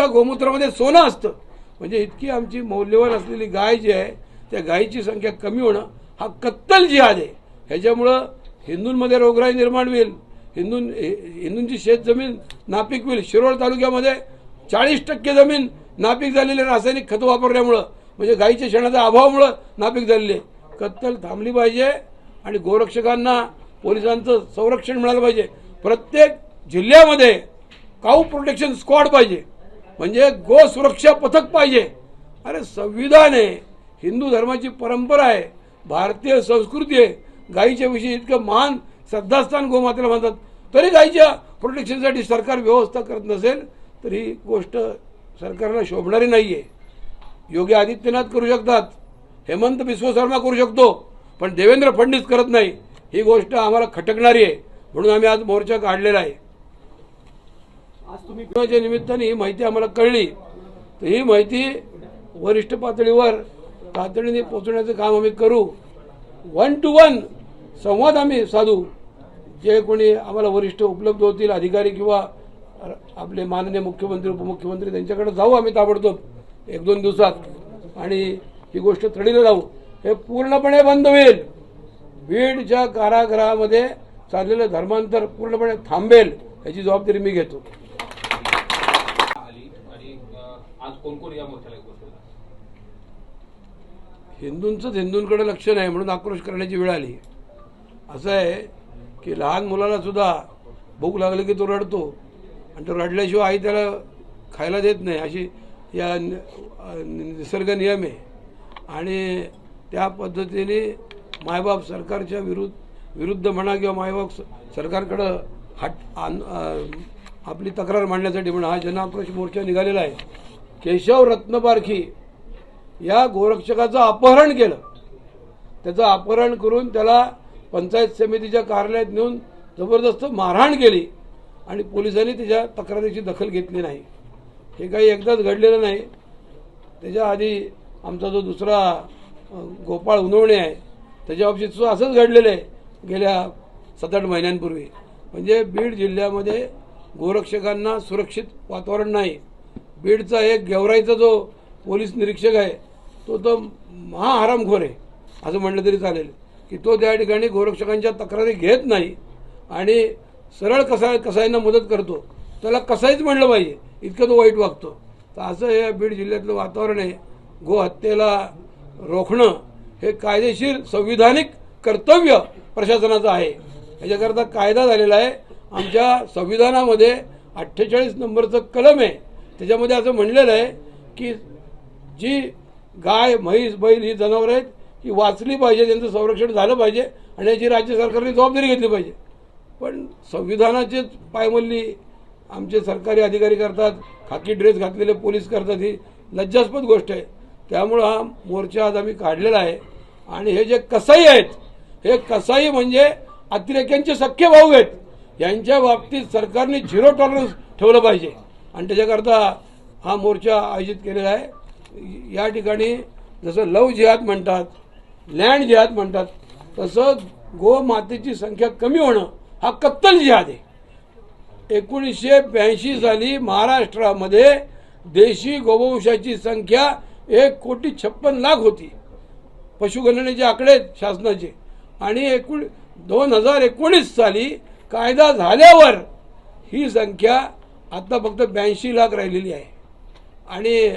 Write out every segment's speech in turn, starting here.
गाईच्या गोमूत्रामध्ये सोनं असतं. म्हणजे इतकी आमची मौल्यवान असलेली गाय जी आहे त्या गायीची संख्या कमी होणं हा कत्तल जिहाद आहे. ह्याच्यामुळं हिंदूंमध्ये रोगराई निर्माण होईल, हिंदूंची शेतजमीन नापीक होईल. शिरोळ तालुक्यामध्ये 40% जमीन नापीक झालेली रासायनिक खतं वापरल्यामुळं, म्हणजे गाईच्या शेणाच्या अभावामुळं नापीक झालेली आहे. कत्तल थांबली पाहिजे आणि गोरक्षकांना पोलिसांचं संरक्षण मिळालं पाहिजे. प्रत्येक जिल्ह्यामध्ये काऊ प्रोटेक्शन स्क्वॉड पाहिजे, म्हणजे गो सुरक्षा पथक पाहिजे. अरे संविधान आहे, हिंदू धर्माची परंपरा आहे, भारतीय संस्कृती आहे. गाईच्या विषयी इतकं महान श्रद्धास्थान गोमातेला मानतात, तरी गाईच्या प्रोटेक्शनसाठी सरकार व्यवस्था करत नसेल तर ही गोष्ट सरकारला शोभणारी नाही आहे. योगी आदित्यनाथ करू शकतात, हेमंत बिस्व शर्मा करू शकतो, पण देवेंद्र फडणवीस करत नाही. ही गोष्ट आम्हाला खटकणारी आहे, म्हणून आम्ही आज मोर्चा काढलेला आहे. आज तुम्ही निमित्ताने ही माहिती आम्हाला कळली, तर ही माहिती वरिष्ठ पातळीवर तातडीने पोहोचवण्याचं काम आम्ही करू. 1 to 1 संवाद आम्ही साधू. जे कोणी आम्हाला वरिष्ठ उपलब्ध होतील, अधिकारी किंवा आपले माननीय मुख्यमंत्री उपमुख्यमंत्री, त्यांच्याकडे जाऊ आम्ही ताबडतोब 1-2 दिवसात, आणि ही गोष्ट तडीला लावू. हे पूर्णपणे बंद होईल. बीडच्या कारागृहामध्ये चाललेलं धर्मांतर पूर्णपणे थांबेल, याची जबाबदारी मी घेतो. हिंदूंचंच हिंदूंकडे लक्ष नाही म्हणून आक्रोश करण्याची वेळ आली. असं आहे की लहान मुलाला सुद्धा भूक लागली की तो रडतो, आणि तो रडल्याशिवाय आई त्याला खायला देत नाही, अशी या निसर्ग नियम आहे. आणि त्या पद्धतीने मायबाप सरकारच्या विरुद्ध म्हणा किंवा मायबाप सरकारकडं आपली तक्रार मांडण्यासाठी म्हणा हा जनआक्रोश मोर्चा निघालेला आहे. केशव रत्नपारखी या गोरक्षकाचं अपहरण केलं, त्याचं अपहरण करून त्याला पंचायत समितीच्या कार्यालयात नेऊन जबरदस्त मारहाण केली, आणि पोलिसांनी त्याच्या तक्रारीची दखल घेतली नाही. हे काही एकदाच घडलेलं नाही. त्याच्या आधी आमचा जो दुसरा गोपाळ उनवणे आहे त्याच्या बाबतीत सुद्धा असंच घडलेलं आहे गेल्या 7-8 महिन्यांपूर्वी. म्हणजे बीड जिल्ह्यामध्ये गोरक्षकांना सुरक्षित वातावरण नाही. बीडचा एक गेवराईचा जो पोलीस निरीक्षक आहे तो महाहरामखोर आहे असं म्हटलं तरी चालेल, की तो त्या ठिकाणी गोरक्षकांच्या तक्रारी घेत नाही आणि सरळ कसाईंना मदत करतो. त्याला कसाईच म्हणलं पाहिजे, इतकं तो वाईट वागतो. तर असं हे बीड जिल्ह्यातलं वातावरण आहे. गोहत्येला रोखणं हे कायदेशीर संविधानिक कर्तव्य प्रशासनाचं आहे. याच्याकरता कायदा झालेला आहे. आमच्या संविधानामध्ये 48 नंबरचं कलम आहे, त्याच्यामध्ये असं म्हणलेलं आहे की जी गाय म्हैस बैल ही जनावरं आहेत ही वाचली पाहिजे, त्यांचं संरक्षण झालं पाहिजे, आणि याची राज्य सरकारने जबाबदारी घेतली पाहिजे. पण संविधानाचेच पायमल्ली आमचे सरकारी अधिकारी करतात, खाकी ड्रेस घातलेले पोलीस करतात. ही लज्जास्पद गोष्ट आहे. त्यामुळं हा मोर्चा आज आम्ही काढलेला आहे. आणि हे जे कसाई आहेत, हे कसाई म्हणजे अतिरेक्यांचे सख्खे भाऊ आहेत. यांच्या बाबतीत सरकारने 0 टॉलरन्स ठेवलं पाहिजे, आणि त्याच्याकरता हा मोर्चा आयोजित केलेला आहे. या ठिकाणी जसं लव जिहाद म्हणतात, लँड जिहाद म्हणतात, तसं गोमातेची संख्या कमी होणं हा कत्तल जिहाद आहे. 1982 साली महाराष्ट्रामध्ये देशी गोवंशाची संख्या 1,56,00,000 होती. पशुगणनेचे आकडे शासनाचे. आणि 2019 साली कायदा झाल्यावर ही संख्या आता फक्त 82 लाख राहिलेली आहे. आणि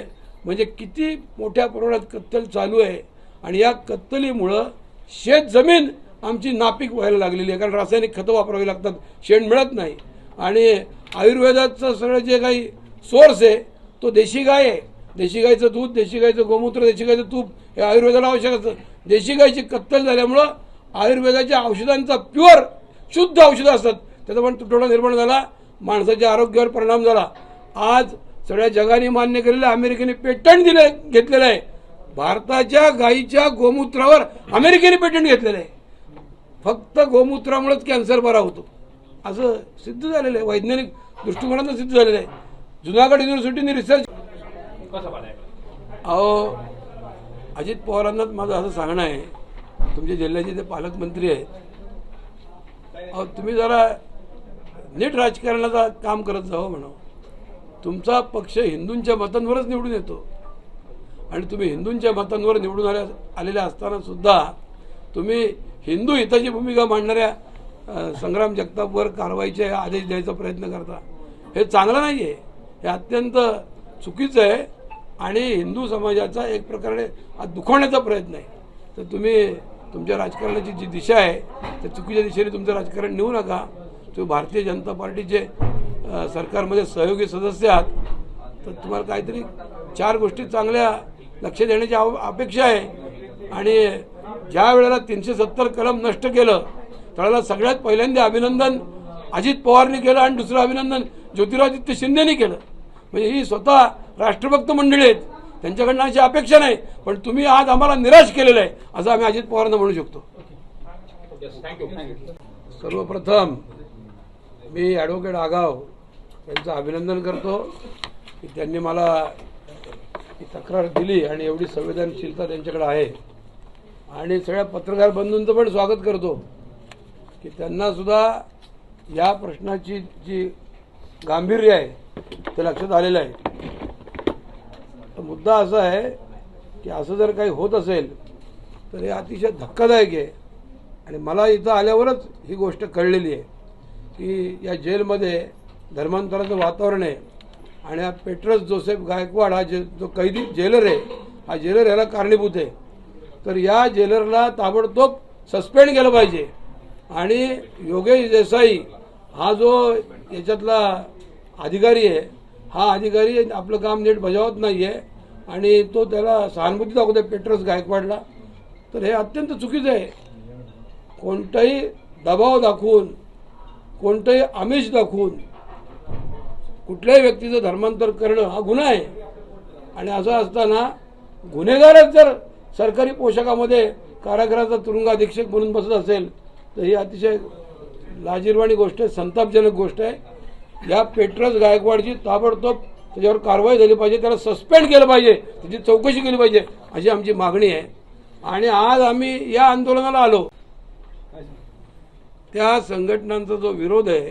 म्हणजे किती मोठ्या प्रमाणात कत्तल चालू आहे. आणि या कत्तलीमुळं शेतजमीन आमची नापीक व्हायला लागलेली आहे, कारण रासायनिक खतं वापरावी लागतात, शेण मिळत नाही. आणि आयुर्वेदाचं सगळं जे काही सोर्स आहे तो देशी गाय आहे. देशी गायचं दूध, देशी गायचं गोमूत्र, देशी गायचं तूप हे आयुर्वेदाला आवश्यक असतं. देशी गायची कत्तल झाल्यामुळं आयुर्वेदाच्या औषधांचा प्युअर शुद्ध औषधं असतात, त्याचा पण तुटवडा निर्माण झाला, माणसाच्या आरोग्यावर परिणाम झाला. आज सगळ्या जगाने मान्य केलेलं, अमेरिकेने पेटंट घेतलेलं आहे. भारताच्या गायीच्या गोमूत्रावर अमेरिकेने पेटंट घेतलेलं आहे. फक्त गोमूत्रामुळेच कॅन्सर बरा होतो असं सिद्ध झालेलं आहे, वैज्ञानिक दृष्टिकोनातून सिद्ध झालेलं आहे. जुनागड युनिव्हर्सिटीने रिसर्च. अजित पवारांनाच माझं असं सांगणं आहे, तुमच्या जिल्ह्याचे ते पालकमंत्री आहेत, तुम्ही जरा नीट राजकारणाचं काम करत जावं म्हणा. तुमचा पक्ष हिंदूंच्या मतांवरच निवडून येतो आणि तुम्ही हिंदूंच्या मतांवर निवडून आलेल्या असताना सुद्धा तुम्ही हिंदू हिताची भूमिका मांडणाऱ्या संग्राम जगतापवर कारवाईचे आदेश द्यायचा प्रयत्न करता. हे चांगलं नाही आहे, हे अत्यंत चुकीचं आहे आणि हिंदू समाजाचा एक प्रकारे दुखवण्याचा प्रयत्न आहे. तर तुम्ही तुमच्या राजकारणाची जी दिशा आहे त्या चुकीच्या दिशेने तुमचं राजकारण नेऊ नका. तुम्ही भारतीय जनता पार्टीचे सरकारमध्ये सहयोगी सदस्य आहात, तर तुम्हाला काहीतरी 4 गोष्टी चांगल्या लक्ष देण्याची अपेक्षा आहे. आणि ज्या वेळेला 370 कलम नष्ट केलं त्यावेळेला सगळ्यात पहिल्यांदा अभिनंदन अजित पवारनी केलं आणि दुसरं अभिनंदन ज्योतिरादित्य शिंदेनी केलं. म्हणजे ही स्वतः राष्ट्रभक्त मंडळी आहेत, त्यांच्याकडनं अशी अपेक्षा नाही. पण तुम्ही आज आम्हाला निराश केलेलं आहे असं आम्ही अजित पवारांना म्हणू शकतो. सर्वप्रथम मी ॲडव्होकेट आगाव यांचं अभिनंदन करतो की त्यांनी मला ही तक्रार दिली आणि एवढी संवेदनशीलता त्यांच्याकडे आहे. आणि सगळ्या पत्रकार बंधूंचं पण स्वागत करतो की त्यांना सुद्धा या प्रश्नाची जी गांभीर्य आहे ते लक्षात आलेलं आहे. तर मुद्दा असा आहे की असं जर काही होत असेल तर हे अतिशय धक्कादायक आहे. आणि मला इथं आल्यावरच ही गोष्ट कळलेली आहे की या जेलमध्ये धर्मांतराचं वातावरण आहे आणि हा पेट्रस जोसेफ गायकवाड हा जो कैदी जेलर आहे, हा जेलर याला कारणीभूत आहे. तर या जेलरला ताबडतोब सस्पेंड केलं पाहिजे. आणि योगेश देसाई हा जो याच्यातला अधिकारी आहे, हा अधिकारी आपलं काम नीट बजावत नाही आहे आणि तो त्याला सहानुभूती दाखवतो पेट्रस गायकवाडला. तर हे अत्यंत चुकीचं आहे. कोणताही दबाव दाखवून, कोणतंही आमिष दाखवून कुठल्याही व्यक्तीचं धर्मांतर करणं हा गुन्हा आहे. आणि असं असताना गुन्हेगारच जर सरकारी पोशाखामध्ये कारागृहाचा तुरुंग अधीक्षक म्हणून बसत असेल तर ही अतिशय लाजिरवाणी गोष्ट आहे, संतापजनक गोष्ट आहे. या पेट्रस गायकवाडची ताबडतोब त्याच्यावर कारवाई झाली पाहिजे, त्याला सस्पेंड केलं पाहिजे, त्याची चौकशी केली पाहिजे अशी आमची मागणी आहे. आणि आज आम्ही या आंदोलनाला आलो, त्या संघटनांचा जो विरोध आहे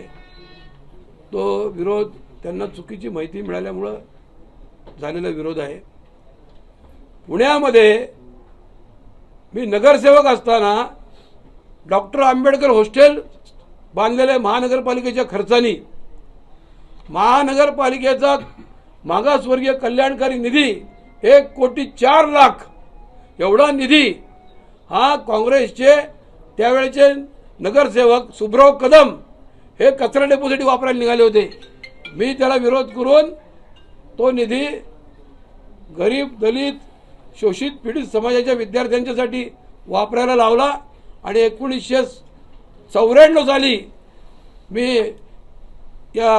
तो विरोध त्यांना चुकीची माहिती मिळाल्यामुळं झालेला विरोध आहे. पुण्यामध्ये मी नगरसेवक असताना डॉक्टर आंबेडकर हॉस्टेल बांधलेले महानगरपालिकेच्या खर्चानी महानगरपालिकेचा मागासवर्गीय कल्याणकारी निधी 1,04,00,000 एवढा निधी हा काँग्रेसचे त्यावेळेचे नगरसेवक सुब्राव कदम हे कचरा डेपोसाठी वापरायला निघाले होते. मी त्याला विरोध करून तो निधी गरीब, दलित, शोषित, पीडित समाजाच्या विद्यार्थ्यांच्यासाठी वापरायला लावला. आणि 1994 साली मी या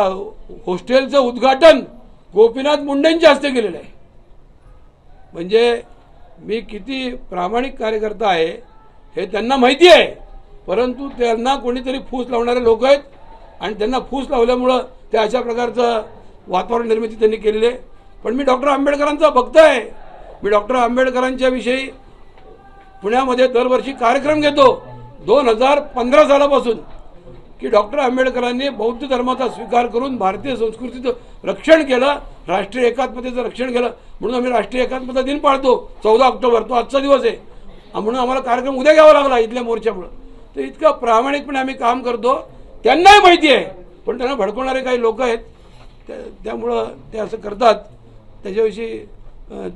हॉस्टेलचं उद्घाटन गोपीनाथ मुंडेंच्या हस्ते केलेलं आहे. म्हणजे मी किती प्रामाणिक कार्यकर्ता आहे हे त्यांना माहिती आहे. परंतु त्यांना कोणीतरी फूस लावणारे लोक आहेत आणि त्यांना फूस लावल्यामुळं त्या अशा प्रकारचं वातावरण निर्मिती त्यांनी केलेली आहे. पण मी डॉक्टर आंबेडकरांचा भक्त आहे. मी डॉक्टर आंबेडकरांच्या विषयी पुण्यामध्ये दरवर्षी कार्यक्रम घेतो 2015 सालापासून की डॉक्टर आंबेडकरांनी बौद्ध धर्माचा स्वीकार करून भारतीय संस्कृतीचं रक्षण केलं, राष्ट्रीय एकात्मतेचं रक्षण केलं. म्हणून आम्ही राष्ट्रीय एकात्मता दिन पाळतो 14 ऑक्टोबर, तो आजचा दिवस आहे. म्हणून आम्हाला कार्यक्रम उद्या घ्यावा लागला इथल्या मोर्चामुळं. तर इतकं प्रामाणिकपणे आम्ही काम करतो. त्यांनाही माहिती आहे, पण त्यांना भडकवणारे काही लोक आहेत, त्यामुळं ते असं करतात. त्याच्याविषयी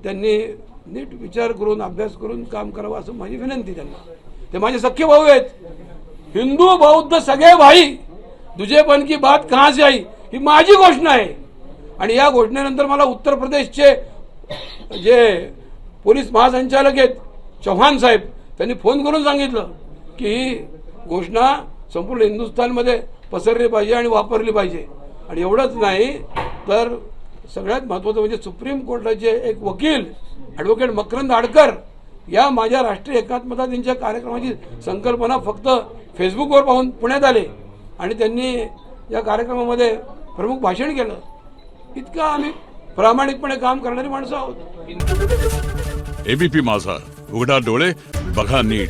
त्यांनी नीट विचार करून अभ्यास करून काम करावं असं माझी विनंती त्यांना. ते माझे सख्खे भाऊ आहेत. हिंदू बौद्ध सगळे भाई, दुजेपन की बात कहां से आई ही माझी घोषणा आहे. आणि या घोषणेनंतर मला उत्तर प्रदेशचे जे पोलीस महासंचालक आहेत चौहान साहेब, त्यांनी फोन करून सांगितलं की ही घोषणा संपूर्ण हिंदुस्थानमध्ये पसरली पाहिजे आणि वापरली पाहिजे. आणि एवढंच नाही तर सगळ्यात महत्त्वाचं म्हणजे सुप्रीम कोर्टाचे एक वकील ॲडव्होकेट मकरंद आडकर या माझ्या राष्ट्रीय एकात्मता दिनाच्या कार्यक्रमाची संकल्पना फक्त फेसबुकवर पाहून पुण्यात आले आणि त्यांनी या कार्यक्रमामध्ये प्रमुख भाषण केलं. इतकं आम्ही प्रामाणिकपणे काम करणारी माणसं आहोत. एबीपी माझा, उघडा डोळे बघा नीट.